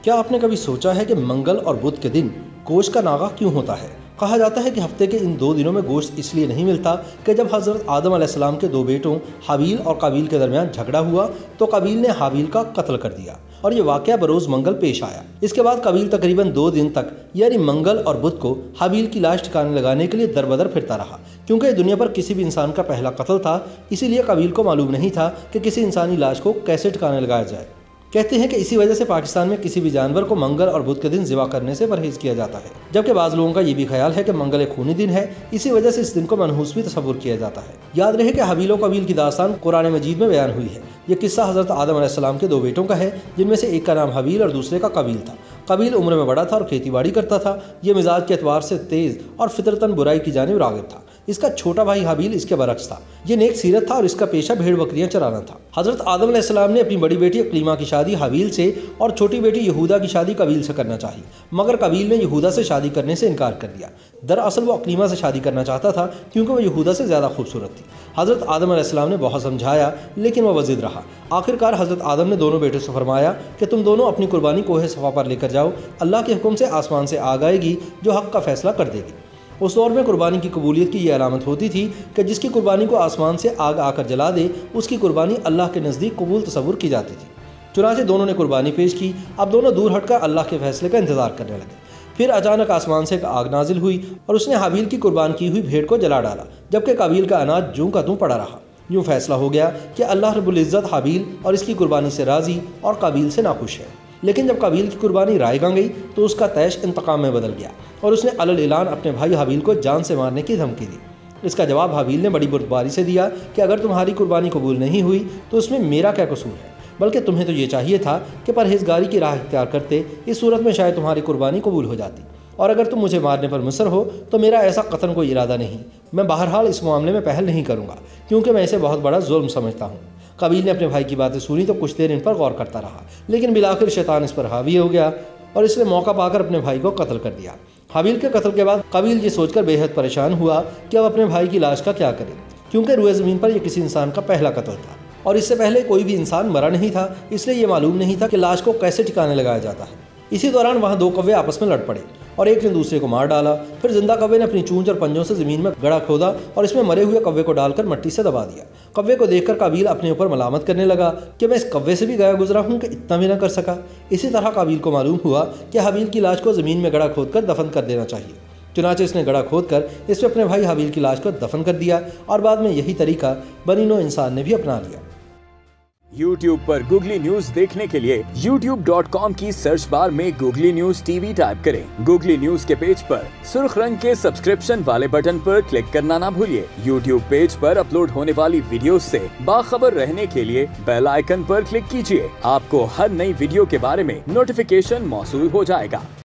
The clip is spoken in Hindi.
क्या आपने कभी सोचा है कि मंगल और बुध के दिन गोश्त का नागा क्यों होता है? कहा जाता है कि हफ्ते के इन 2 दिनों में गोश्त इसलिए नहीं मिलता कि जब हज़रत आदम अलैहिस्सलाम के 2 बेटों हाबील और काबील के दरमियान झगड़ा हुआ तो काबील ने हाबील का कत्ल कर दिया और ये वाक़या बरोज़ मंगल पेश आया। इसके बाद काबील तकरीबन 2 दिन तक यानी मंगल और बुध को हाबील की लाश ठिकाने लगाने के लिए दरबदर फिरता रहा, क्योंकि दुनिया पर किसी भी इंसान का पहला कत्ल था। इसीलिए काबील को मालूम नहीं था कि किसी इंसानी लाश को कैसे ठिकाने लगाया जाए। कहते हैं कि इसी वजह से पाकिस्तान में किसी भी जानवर को मंगल और बुध के दिन ज़िबा करने से परहेज़ किया जाता है, जबकि बाज़ लोगों का ये भी ख्याल है कि मंगल एक खूनी दिन है, इसी वजह से इस दिन को मनहूस भी तस्वुर किया जाता है। याद रहे कि हाबील और काबील की दास्तान कुरान मजीद में बयान हुई है। ये किस्सा हज़रत आदम अलैहिस्सलाम के 2 बेटों का है, जिनमें से एक का नाम हाबील और दूसरे का काबील था। काबील उम्र में बड़ा था और खेती बाड़ी करता था। ये मिजाज के एतबार से तेज़ और फितरतन बुराई की जानिब राग़िब था। इसका छोटा भाई हाबील इसके बरक्स था। ये नेक सीरत था और इसका पेशा भेड़ बकरियां चराना था। हज़रत आदम अलैहिस्सलाम ने अपनी बड़ी बेटी अक्लीमा की शादी हाबील से और छोटी बेटी यहूदा की शादी काबील से करना चाहिए, मगर काबील ने यहूदा से शादी करने से इनकार कर दिया। दरअसल वो अक्लीमा से शादी करना चाहता था क्योंकि वह यहूदा से ज़्यादा खूबसूरत थी। हज़रत आदम अलैहिस्सलाम ने बहुत समझाया, लेकिन वह वज़िद रहा। आखिरकार हज़रत आदम ने दोनों बेटों से फरमाया कि तुम दोनों अपनी कुर्बानी कोहे सफ़ा पर लेकर जाओ, अल्लाह के हुक्म से आसमान से आग आएगी जो हक़ का फ़ैसला कर देगी। उस दौर में कुर्बानी की कबूलियत की यह अलामत होती थी कि जिसकी कुर्बानी को आसमान से आग आकर जला दे, उसकी कुर्बानी अल्लाह के नज़दीक कबूल तस्वुर की जाती थी। चुनांचे दोनों ने कुर्बानी पेश की। अब दोनों दूर हटकर अल्लाह के फैसले का इंतज़ार करने लगे। फिर अचानक आसमान से आग नाजिल हुई और उसने हाबील की कुर्बान की हुई भेड़ को जला डाला, जबकि काबील का अनाज जूं का त्यों पड़ा रहा। यूँ फैसला हो गया कि अल्लाह रब्बुल इज़्ज़त हाबील और इसकी कुर्बानी से राज़ी और काबील से नाखुश है। लेकिन जब काबील की कुर्बानी रायगा गई तो उसका तैश इंतकाम में बदल गया और उसने अलल ऐलान अपने भाई हाबील को जान से मारने की धमकी दी। इसका जवाब हाबील ने बड़ी बुर्दबारी से दिया कि अगर तुम्हारी कुर्बानी कबूल नहीं हुई तो उसमें मेरा क्या कसूर है, बल्कि तुम्हें तो ये चाहिए था कि परहेज़गारी की राह इख्तियार करते। इस सूरत में शायद तुम्हारी कुर्बानी कबूल हो जाती, और अगर तुम मुझे मारने पर मुसर हो तो मेरा ऐसा कतन कोई इरादा नहीं। मैं बहरहाल इस मामले में पहल नहीं करूँगा, क्योंकि मैं इसे बहुत बड़ा जुल्म समझता हूँ। काबील ने अपने भाई की बातें सुनी तो कुछ देर इन पर गौर करता रहा, लेकिन बिलाखिर शैतान इस पर हावी हो गया और इसने मौका पाकर अपने भाई को कत्ल कर दिया। हाबील के कत्ल के बाद काबील ये सोचकर बेहद परेशान हुआ कि अब अपने भाई की लाश का क्या करे, क्योंकि रुए ज़मीन पर यह किसी इंसान का पहला कत्ल था और इससे पहले कोई भी इंसान मरा नहीं था, इसलिए ये मालूम नहीं था कि लाश को कैसे ठिकाने लगाया जाता है। इसी दौरान वहाँ 2 कौवे आपस में लड़ पड़े और एक ने दूसरे को मार डाला। फिर जिंदा कौवे ने अपनी चूंच और पंजों से ज़मीन में गड़ा खोदा और इसमें मरे हुए कौवे को डालकर मिट्टी से दबा दिया। कौवे को देखकर काबील अपने ऊपर मलामत करने लगा कि मैं इस कौवे से भी गया गुजरा हूँ कि इतना भी न कर सका। इसी तरह काबील को मालूम हुआ कि हाबील की लाश को ज़मीन में गड़ा खोद कर दफन कर देना चाहिए। चुनांचे इसने गड़ा खोद कर इसमें अपने भाई हाबील की लाश को दफन कर दिया और बाद में यही तरीका बनी नौ इंसान ने भी अपना लिया। YouTube पर गूगली न्यूज देखने के लिए youtube.com की सर्च बार में गूगली न्यूज टीवी टाइप करें। गूगली न्यूज के पेज पर सुर्ख रंग के सब्सक्रिप्शन वाले बटन पर क्लिक करना ना भूलिए। YouTube पेज पर अपलोड होने वाली वीडियोस से बाखबर रहने के लिए बेल आइकन पर क्लिक कीजिए। आपको हर नई वीडियो के बारे में नोटिफिकेशन मौसूल हो जाएगा।